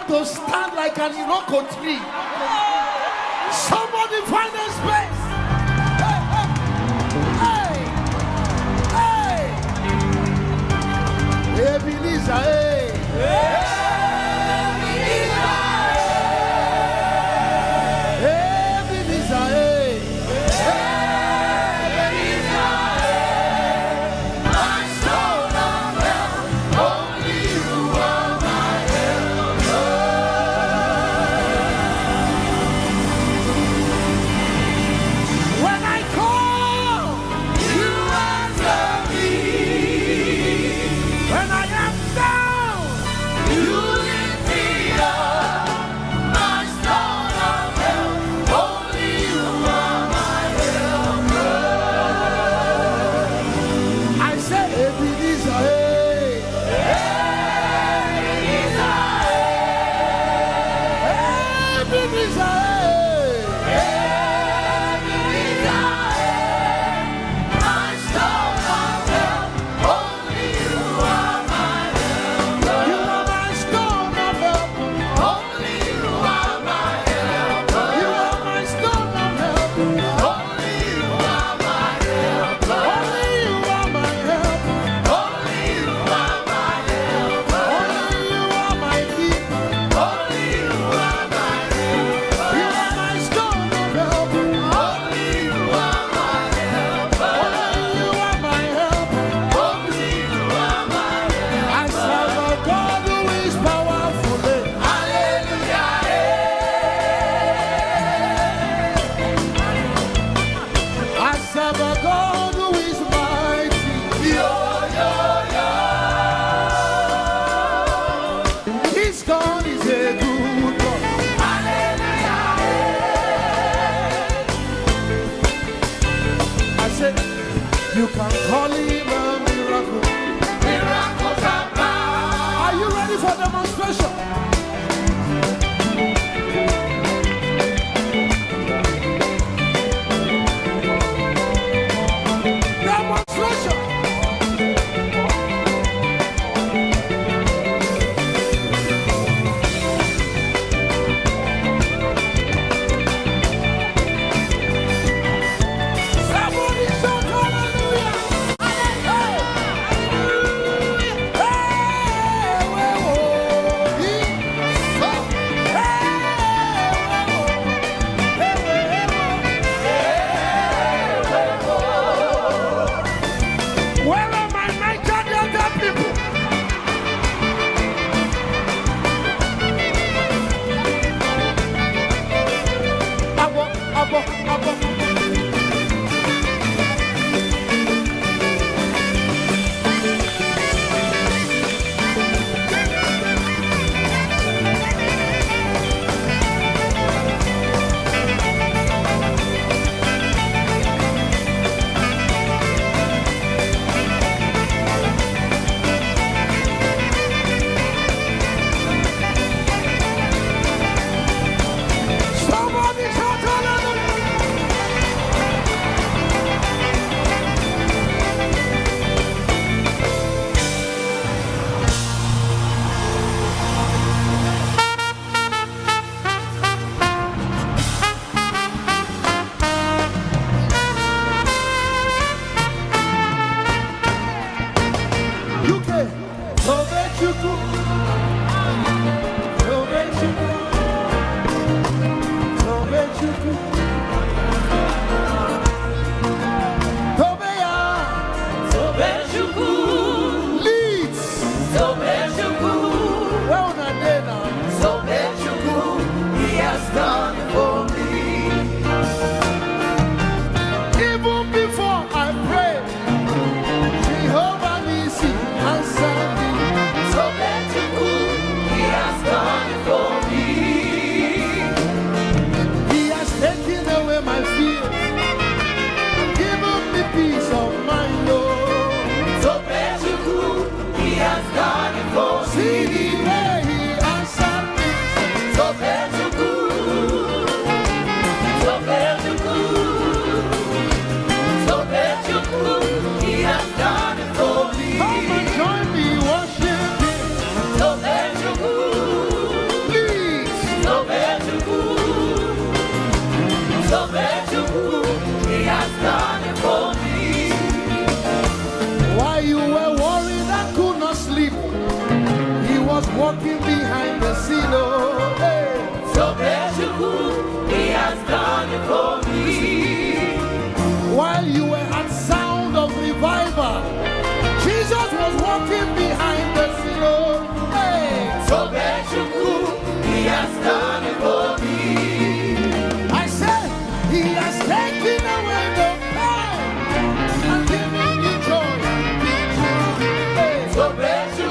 To stand like an Iroko tree. Somebody find a space. Hey, hey, hey. Ebenezer, hey. Ebenezer, hey. You can call him a miracle. Miracle Papa. Are you ready for demonstration? Demonstration. Somebody shout hallelujah. Where are my Niger Delta people? Abo. Somebody shout hallelujah. UK, Tobechuku, Tobeya, Leeds, Walking behind the scene, oh, hey. So bless you, He has done it for me. While you were at sound of revival, Jesus was walking behind the scene, oh, hey. So bless you, He has done it for me. I said, He has taken away the pain and given you joy. Hey. So bless you,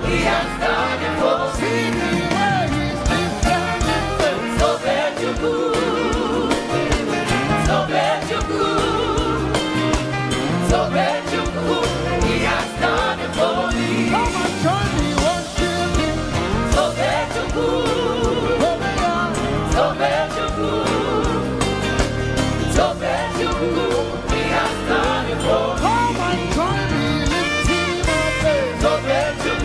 He has done it for me. See me where He's lifted. So bless you, so bless you, so bless you, He has done it for me. Come and join me, worship Him. So bless you, so bless you, so bless you, He has done it for me. Come and join me, lift Him up. So bless you,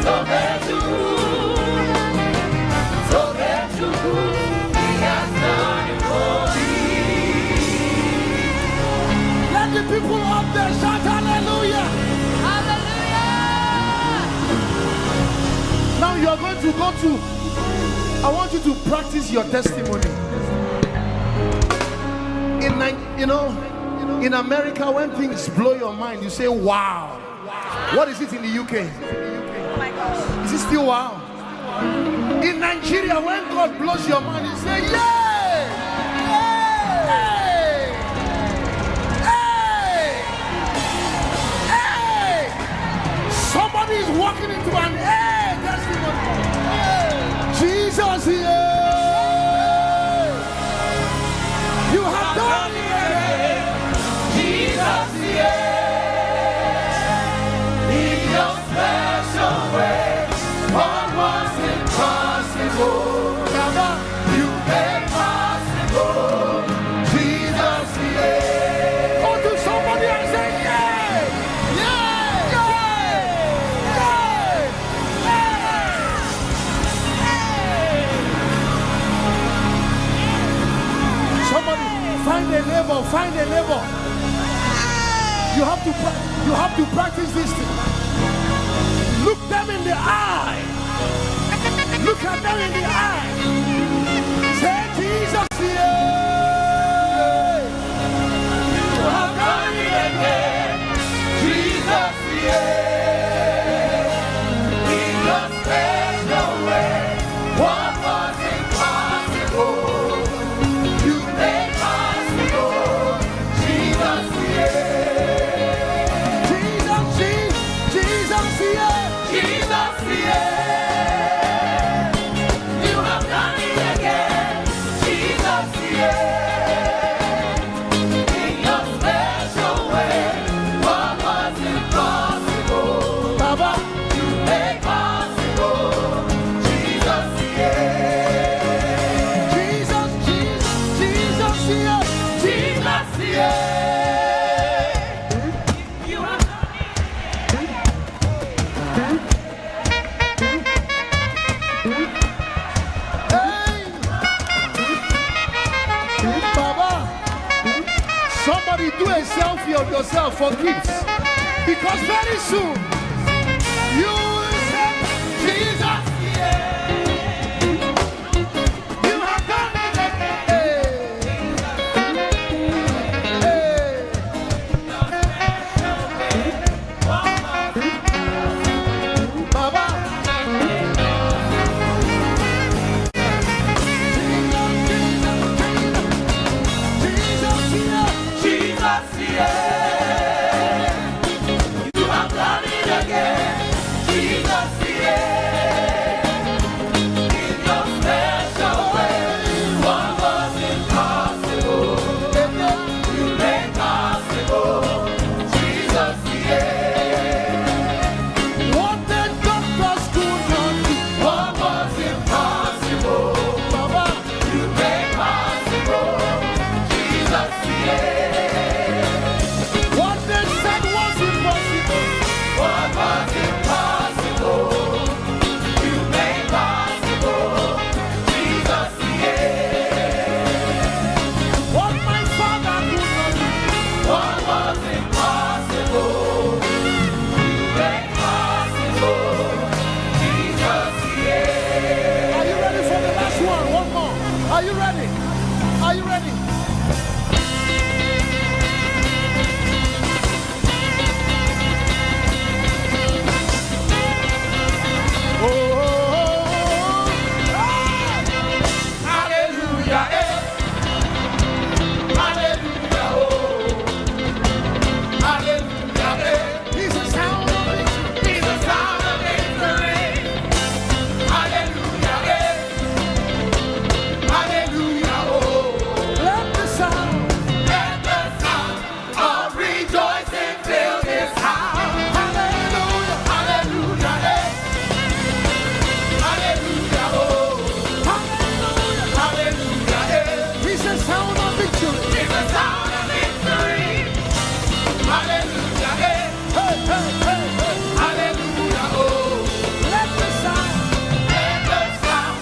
so bless you, so bless you, He has done it for me. Let the people up there shout hallelujah. Hallelujah. Now you are going to go to, I want you to practice your testimony. In America, when things blow your mind, you say, wow. What is it in the UK? Oh my God. Is it still wow? In Nigeria, when God blows your mind, you say, yay! Hey! Hey! Hey! Somebody is walking into an hey testimony. Jesus, yeah! You have done it! Jesus, yeah. In your special way, what was impossible, you made possible. Jesus, yeah. Go to somebody and say, yeah! Yeah, Somebody find a neighbor, find a neighbor. You have to practice this thing. Look them in the eye. Look at them in the eye. Say, Jesus, yeah. you have done it again. Jesus, yeah. In your special way, what was impossible, you made possible. Jesus, yeah. Jesus, yeah. Jesus, yeah. You have done it again. Jesus, yeah. In your special way, what was impossible, Baba. you made possible. Jesus, yeah. Jesus, yeah. Jesus, yeah. You have done it. Hey. Baba. Somebody do a selfie of yourself for kids. Because very soon, you will say, Jesus, yeah. You have done it again. Hey. Baba. Jesus, yeah. You have done it again. Jesus, yeah. In your special way, what was impossible, you made possible. Jesus, yeah. was impossible, you made possible. Jesus, yeah. What my father could not do. What was impossible, you made possible. Jesus, yeah. Are you ready for the last one? One more. Are you ready? Are you ready? Oh, oh, oh, oh. Hallelujah, eh. Hallelujah, oh. Hallelujah, eh. He's the sound of victory. He's the sound of victory. Hallelujah, eh. Hallelujah, oh. Let the sound. Let the sound of rejoicing fill this house. Hallelujah. Hallelujah, eh. Hallelujah, oh. Hallelujah. Hallelujah, eh. He's the sound of victory. He's the sound of victory. Hallelujah, eh. Hey, hey, hey, hey. Hallelujah, oh. Let the sound. Let the sound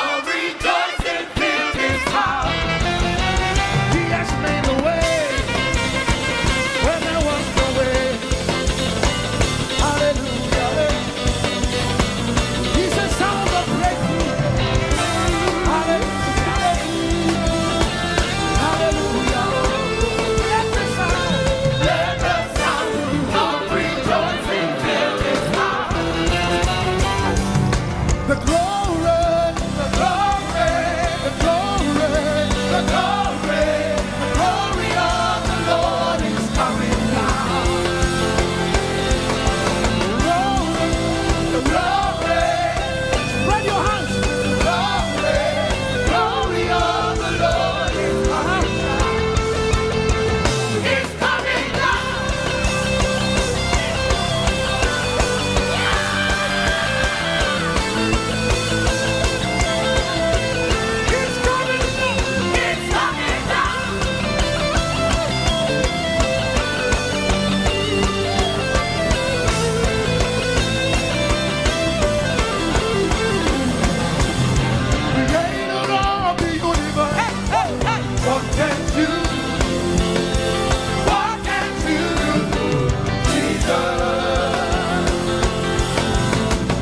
of rejoicing fill this house. He has made a way where there was no way. Hallelujah. He's the sound of breakthrough. Hallelujah. Hallelujah. Let the sound. Let the sound of rejoicing fill this house. The glory. The glory, The glory. the glory, the glory of the Lord is coming down. Glory. The glory, Spread your hands. glory, glory of the Lord is coming down. It's coming down. It's coming. It's coming down. Creator of the universe. What can you do? What can you do, Jesus?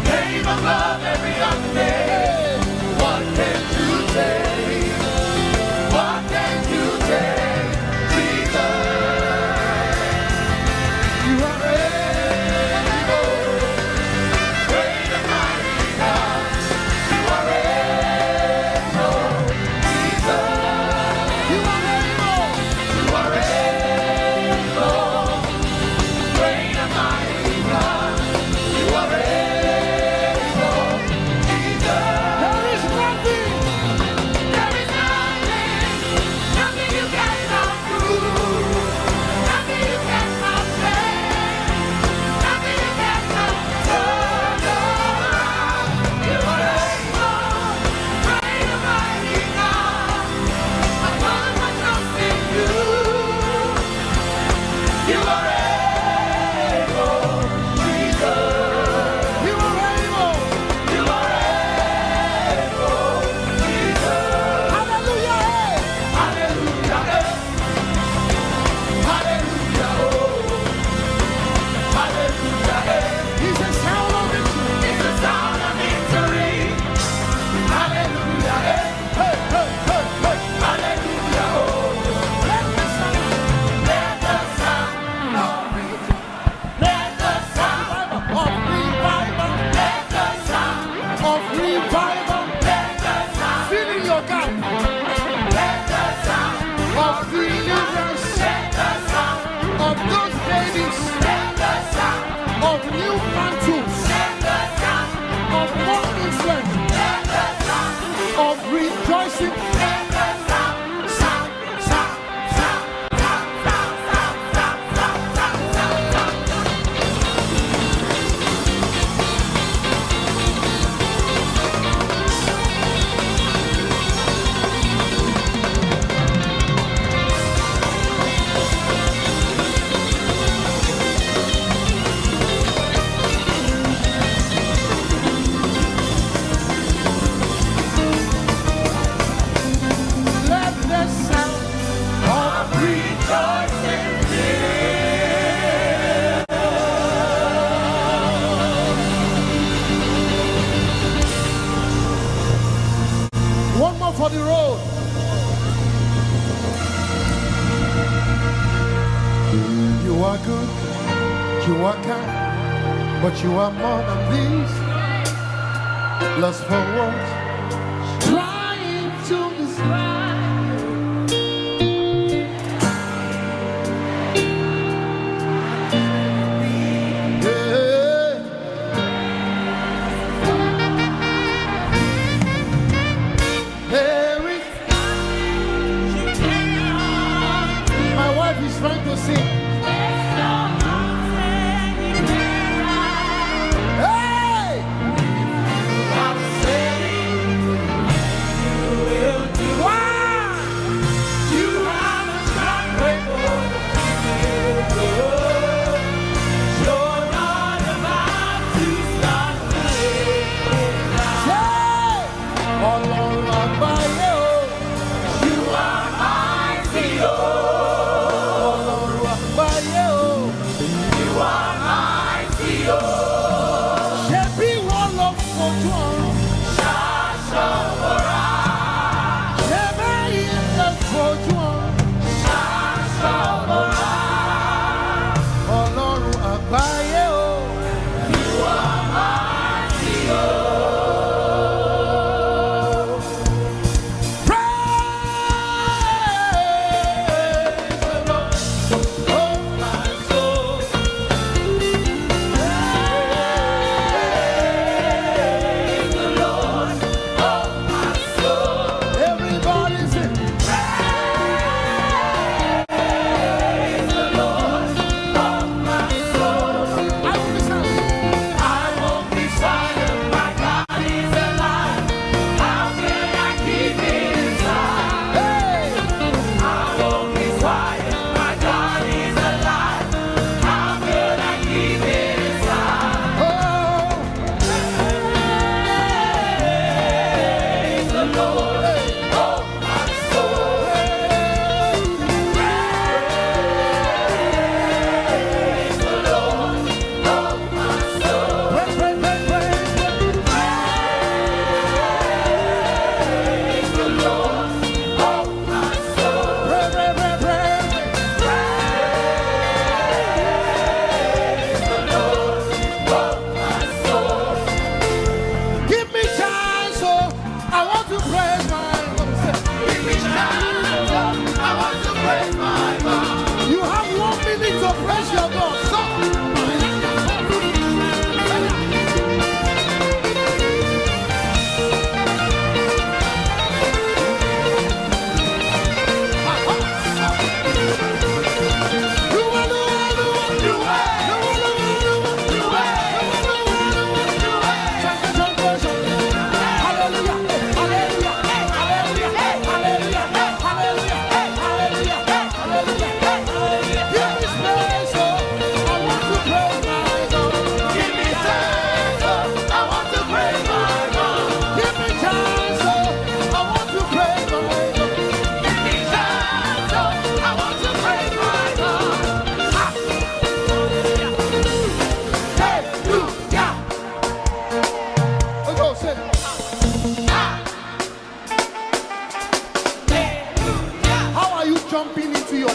Name above every other name. What can you take? What can you take, Jesus? You are able. Great and mighty God, you are able, Jesus. You are able. You are able, great and mighty God. You are able, Jesus. There is nothing. There is nothing you cannot do, nothing you cannot change, nothing you cannot turn around. You are able, great and mighty God. I put my trust in you. You are able, Jesus. You are able. You are able, Jesus. Hallelujah. Hallelujah, eh. Hallelujah, oh. Hallelujah, eh. He's the sound of victory. It's the sound of victory. Hallelujah, eh. Hey, hey, hey, hey. Hallelujah, oh. Let the sound. Let the sound of rejoicing. Let the sound Of revival. Let the sound Of revival. Let the sound Filling your gap. Let the sound Of deliverance. Let the sound Of those babies. Let the sound Of new mantles. Let the sound Of more influence. Let the sound Of rejoicing. Let the sound sound sound sound sound sound sound sound sound sound sound sound. You are kind, but you are more than these. Lust for words, trying to describe. Yeah. There is. My wife is trying to sing.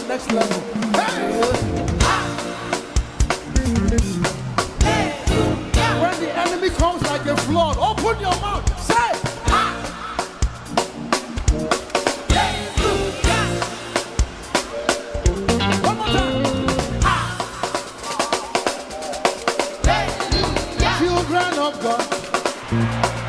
Next level. Hey! When the enemy comes like a flood, open your mouth. Say, one more time. Children of God.